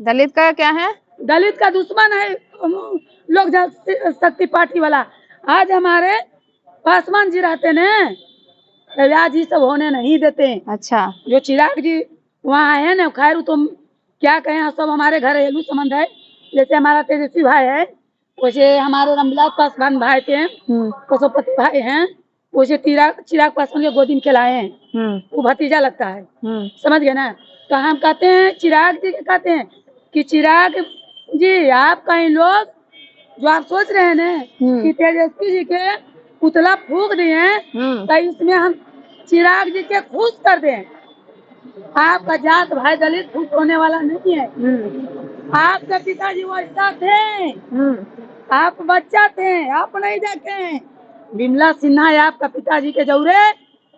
दलित का क्या है? दलित का दुश्मन है लोक शक्ति पार्टी वाला। आज हमारे पासवान जी रहते न, आज ही सब होने नहीं देते। अच्छा, जो चिराग जी वहाँ आए हैं ना, खैर तुम क्या कहें, सब हमारे घरेलू संबंध है। जैसे हमारा तेजस्वी भाई है, वैसे हमारे रामविलास पासवान भाई थे, पशुपति भाई हैं, वैसे चिराग पासवान के गोदी में खिलाए हैं, वो भतीजा लगता है। समझ गए ना? तो हम कहते हैं चिराग जी के कहते हैं कि चिराग जी आप कहीं लोग जो आप सोच रहे हैं ना कि तेजस्वी जी के पुतला फूक दिए, तो इसमें हम चिराग जी के खुश कर दें। आपका जात भाई दलित खुश होने वाला नहीं है। आपके पिताजी वैसा थे, आप बच्चा थे, आप नहीं देखे। बिमला सिन्हा आपका पिताजी के जौरे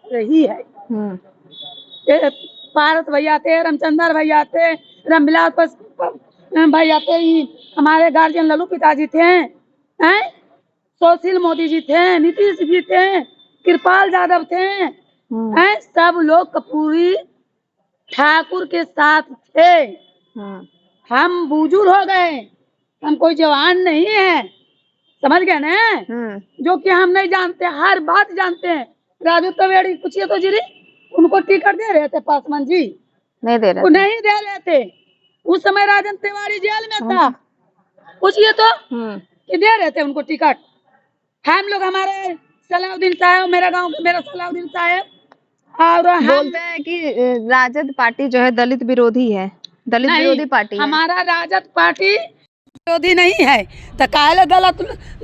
रही है। पारस भैया थे, रामचंद्र भैया थे, रामविलास भैया थे, हमारे गार्जियन लल्लू पिताजी थे, सुशील मोदी जी थे, नीतीश जी थे, कृपाल यादव थे, सब लोग कपूरी ठाकुर के साथ थे। हम बुजुर्ग हो गए, हम कोई जवान नहीं है। समझ गए ना? जो कि हम नहीं जानते, हर बात जानते हैं। राजू तवेड़ी पूछिए तो जी, उनको टिकट दे रहे थे पासवान जी? नहीं दे रहे, नहीं दे रहे थे। उस समय राजन तिवारी जेल में था, पूछिए तो कि दे रहे थे उनको टिकट। हम लोग, हमारे सलाउद्दीन साहब, मेरा गांव मेरा सलाउद्दीन साहब, और बोलते हैं कि राजद पार्टी जो है दलित विरोधी है, दलित विरोधी पार्टी है। हमारा राजद पार्टी विरोधी नहीं है, तो काले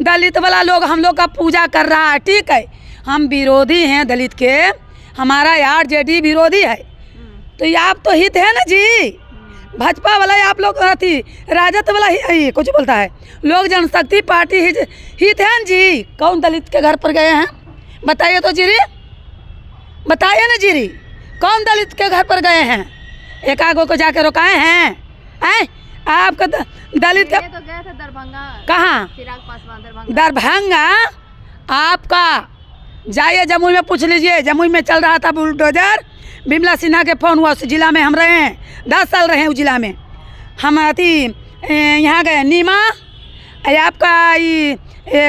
दलित वाला लोग हम लोग का पूजा कर रहा है। ठीक है, हम विरोधी हैं दलित के, हमारा यार जेडी विरोधी है। तो ये आप तो हित है ना जी, भाजपा वाला आप लोग थी, राजद वाला ही कुछ बोलता है, लोग जनशक्ति पार्टी हित है जी। कौन दलित के घर पर गए हैं बताइए तो जीरी, बताइए ना जीरी, कौन दलित के घर पर गए हैं? एक आगो को जाके रोकाए हैं? आपका दलित का तो गए थे दरभंगा। कहाँ? चिराग पासवान दरभंगा। आपका जाइए जमुई में पूछ लीजिए, जमुई में चल रहा था बुलडोजर, बिमला सिन्हा के फोन हुआ। उस जिला में हम रहे हैं, 10 साल रहे हैं उस जिला में। हम यहाँ गए नीमा, आपका ये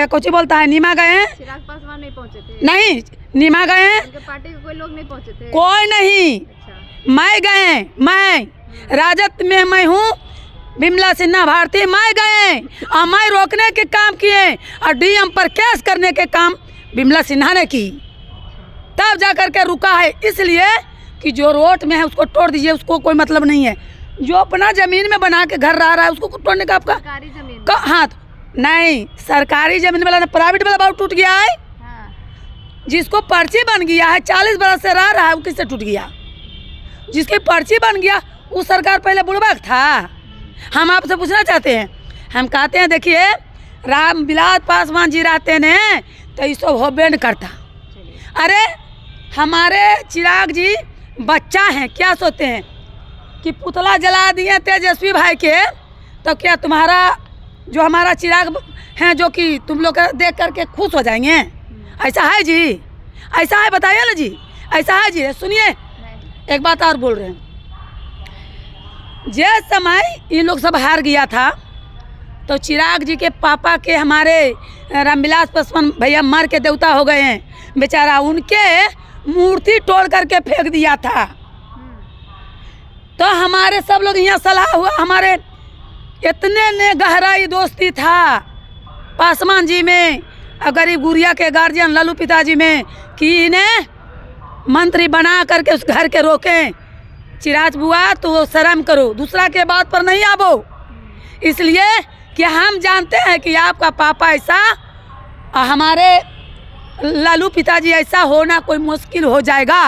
कुछ बोलता है, नीमा गए। चिराग पासवान नहीं पहुँचे थे? नहीं, नीमा गए हैं। पार्टी के कोई लोग नहीं पहुँचे थे? कोई नहीं। अच्छा। मैं गए, मैं राजद में मैं हूँ, बिमला सिन्हा भारती, मैं गए और मैं रोकने के काम किए और डीएम पर केस करने के काम बिमला सिन्हा ने की, तब जा करके रुका है। इसलिए कि जो रोड में है उसको तोड़ दीजिए, उसको कोई मतलब नहीं है। जो अपना जमीन में बना के घर रह रहा है उसको तोड़ने का आपका सरकारी जमीन हाँ, नहीं सरकारी जमीन वाला, प्राइवेट वाला बहुत टूट गया है। जिसको पर्ची बन गया है, 40 बरस से रह रहा है, वो किससे टूट गया? जिसकी पर्ची बन गया वो सरकार पहले बुड़बक था। हम आपसे पूछना चाहते हैं, हम कहते हैं देखिए रामविलास पासवान जी रहते ने तो ये सब होबे न करता। अरे हमारे चिराग जी बच्चा हैं, क्या सोचते हैं कि पुतला जला दिए तेजस्वी भाई के, तो क्या तुम्हारा जो हमारा चिराग हैं जो कि तुम लोग देख करके खुश हो जाएंगे? ऐसा है जी? ऐसा है? बताइए ना जी, ऐसा है जी? सुनिए एक बात और बोल रहे हैं, जिस समय ये लोग सब हार गया था तो चिराग जी के पापा के, हमारे रामविलास पासवान भैया मर के देवता हो गए हैं बेचारा, उनके मूर्ति तोड़ करके फेंक दिया था। तो हमारे सब लोग यहाँ सलाह हुआ, हमारे इतने ने गहराई दोस्ती था पासवान जी में और गरीब गुड़िया के गार्जियन लल्लू पिताजी में कि इन्हें मंत्री बना करके उस घर के रोकें। चिराज बुआ तो शर्म करो, दूसरा के बात पर नहीं आवो, इसलिए कि हम जानते हैं कि आपका पापा ऐसा और हमारे लालू पिताजी ऐसा होना कोई मुश्किल हो जाएगा।